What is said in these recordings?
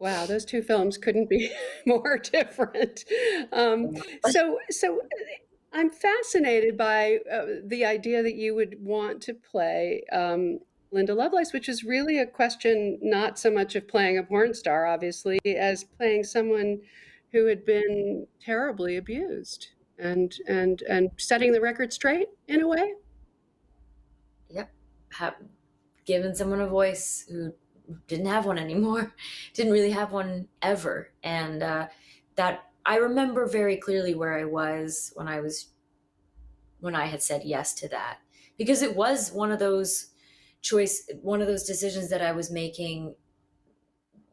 Wow, those two films couldn't be more different. Um, so I'm fascinated by the idea that you would want to play Linda Lovelace, which is really a question not so much of playing a porn star, obviously, as playing someone who had been terribly abused and setting the record straight in a way. Yep. Have given someone a voice who didn't have one anymore, didn't really have one ever. And that I remember very clearly where I was when I had said yes to that, because it was one of those decisions that I was making,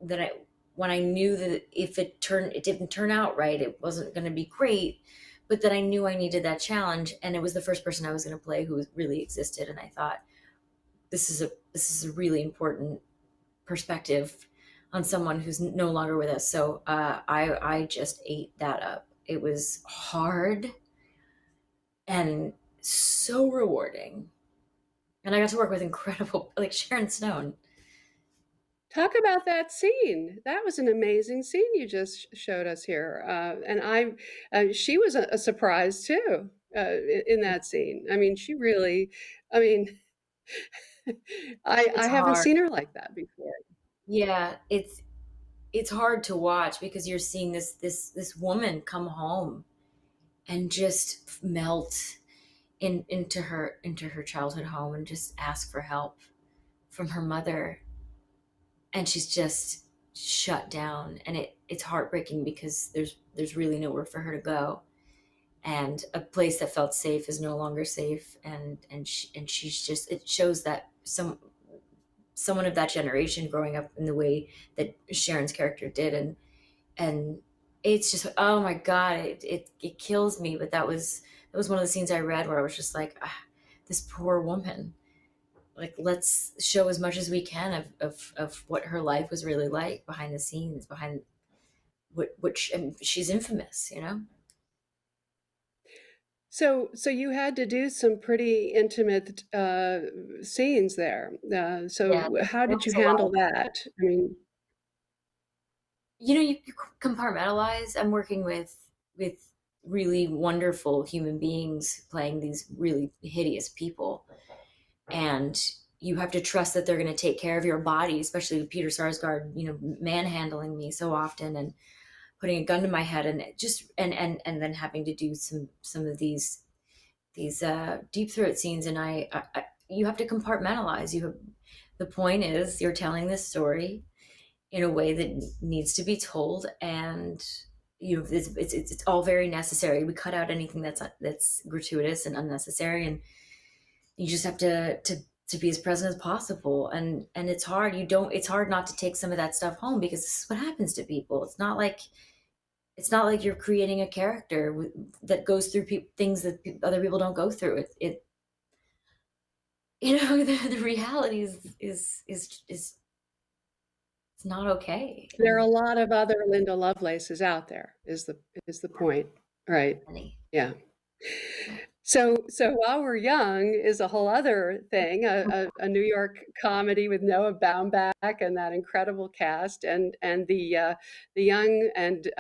that I when I knew that if it didn't turn out right, it wasn't going to be great, but that I knew I needed that challenge, and it was the first person I was going to play who really existed, and I thought, this is a really important perspective on someone who's no longer with us. So I just ate that up. It was hard and so rewarding, and I got to work with incredible, like Sharon Stone. Talk about that scene. That was an amazing scene you just showed us here, she was a surprise too in that scene. I mean, she really, I mean, I It's haven't hard. seen her like that before. Yeah, it's hard to watch because you're seeing this woman come home and just melt into her childhood home and just ask for help from her mother, and she's just shut down, and it's heartbreaking because there's really nowhere for her to go, and a place that felt safe is no longer safe, and she's just, it shows that someone of that generation growing up in the way that Sharon's character did, and it's just, oh my god, it kills me. But that was one of the scenes I read where I was just like, this poor woman, like, let's show as much as we can of what her life was really like behind the scenes, behind and she's infamous, you know. So you had to do some pretty intimate scenes there. Yeah, So how there did you was a lot handle of, that? I mean, you compartmentalize. I'm working with really wonderful human beings playing these really hideous people, and you have to trust that they're going to take care of your body, especially with Peter Sarsgaard, manhandling me so often and putting a gun to my head, and and then having to do some of these deep throat scenes. And you have to compartmentalize. The point is, you're telling this story in a way that needs to be told, and it's all very necessary. We cut out anything that's gratuitous and unnecessary, and you just have to be as present as possible. And it's hard. It's hard not to take some of that stuff home, because this is what happens to people. It's not like you're creating a character that goes through things that other people don't go through. The reality is it's not okay. there are a lot of other Linda Lovelaces out there, is the point, right? Funny. Yeah. So while we're young is a whole other thing. A New York comedy with Noah Baumbach and that incredible cast, and the young and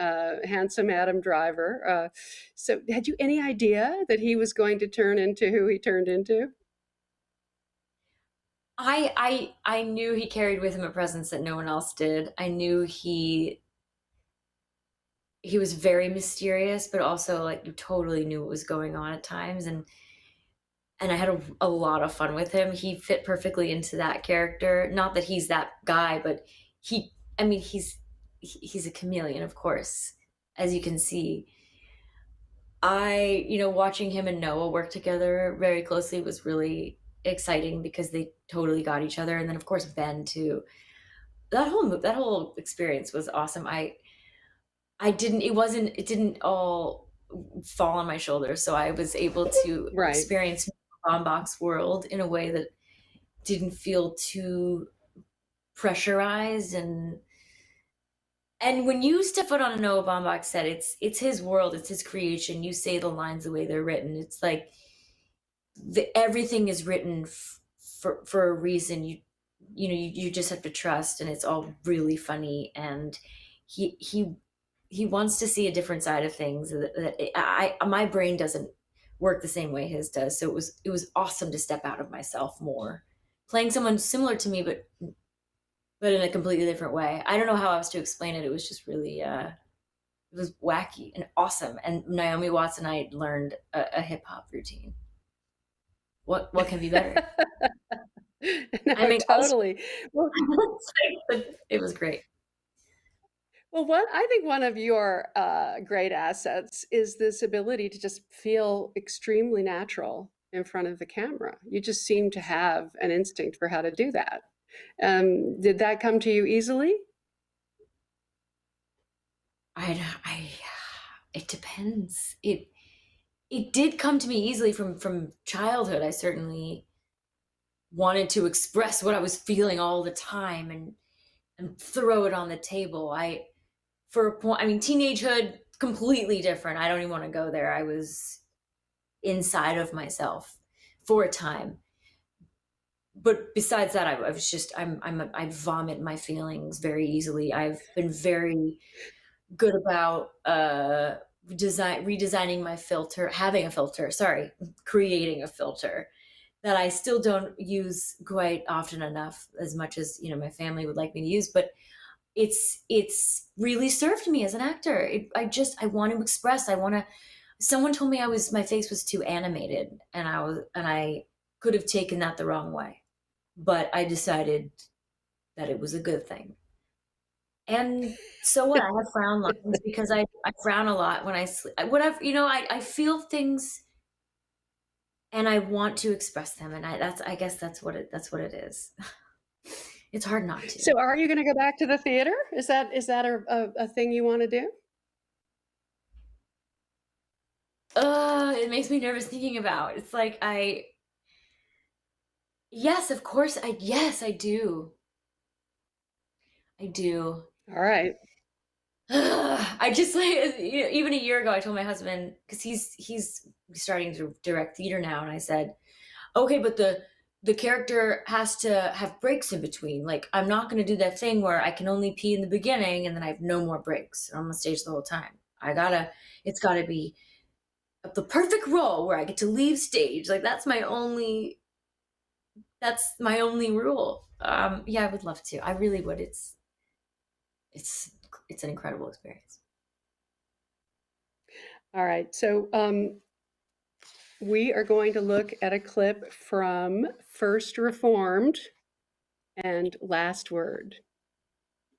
handsome Adam Driver. So had you any idea that he was going to turn into who he turned into? I knew he carried with him a presence that no one else did. I knew he was very mysterious, but also, like, you totally knew what was going on at times, and I had a lot of fun with him. He fit perfectly into that character. Not that he's that guy, but he I mean, he's a chameleon, of course, as you can see. Watching him and Noah work together very closely was really exciting because they totally got each other. And then, of course, Ben too. That whole experience was awesome. I didn't it didn't all fall on my shoulders, so I was able to Right. experience Bombach's world in a way that didn't feel too pressurized. And when you step foot on a Noah Baumbach set, it's his world, it's his creation. You say the lines the way they're written. It's like everything is written for a reason. you just have to trust, and it's all really funny. And he wants to see a different side of things that my brain doesn't work the same way his does. So it was awesome to step out of myself more, playing someone similar to me, but in a completely different way. I don't know how else to explain it. It was just really it was wacky and awesome. And Naomi Watts and I learned a hip hop routine. What can be better? I No, make ice totally. Well, cream. It was great. well, what I think one of your great assets is this ability to just feel extremely natural in front of the camera. You just seem to have an instinct for how to do that. Did that come to you easily? I it depends. It did come to me easily from childhood. I certainly wanted to express what I was feeling all the time, and throw it on the table. For a point, I mean, teenagehood, completely different. I don't even want to go there. I was inside of myself for a time. But besides that, I was just, I vomit my feelings very easily. I've been very good about redesigning my filter, having a filter, sorry, creating a filter that I still don't use quite often enough, as much as my family would like me to use. But it's really served me as an actor. I want to express. I want to. Someone told me my face was too animated, and I could have taken that the wrong way, but I decided that it was a good thing. And so what? I have frown lines because I frown a lot when I sleep. Whatever, I feel things and I want to express them, and I guess that's what it is. It's hard not to. So, are you going to go back to the theater? Is that a thing you want to do? It makes me nervous thinking about. It's like yes, of course, yes, I do. I do. All right. I just like, even a year ago, I told my husband, because he's starting to direct theater now, and I said, okay, but the character has to have breaks in between. Like, I'm not going to do that thing where I can only pee in the beginning and then I have no more breaks. I'm on stage the whole time. It's gotta be the perfect role where I get to leave stage. Like, that's my only rule. Yeah, I would love to. I really would. It's it's an incredible experience. All right. So, we are going to look at a clip from First Reformed and Last Word.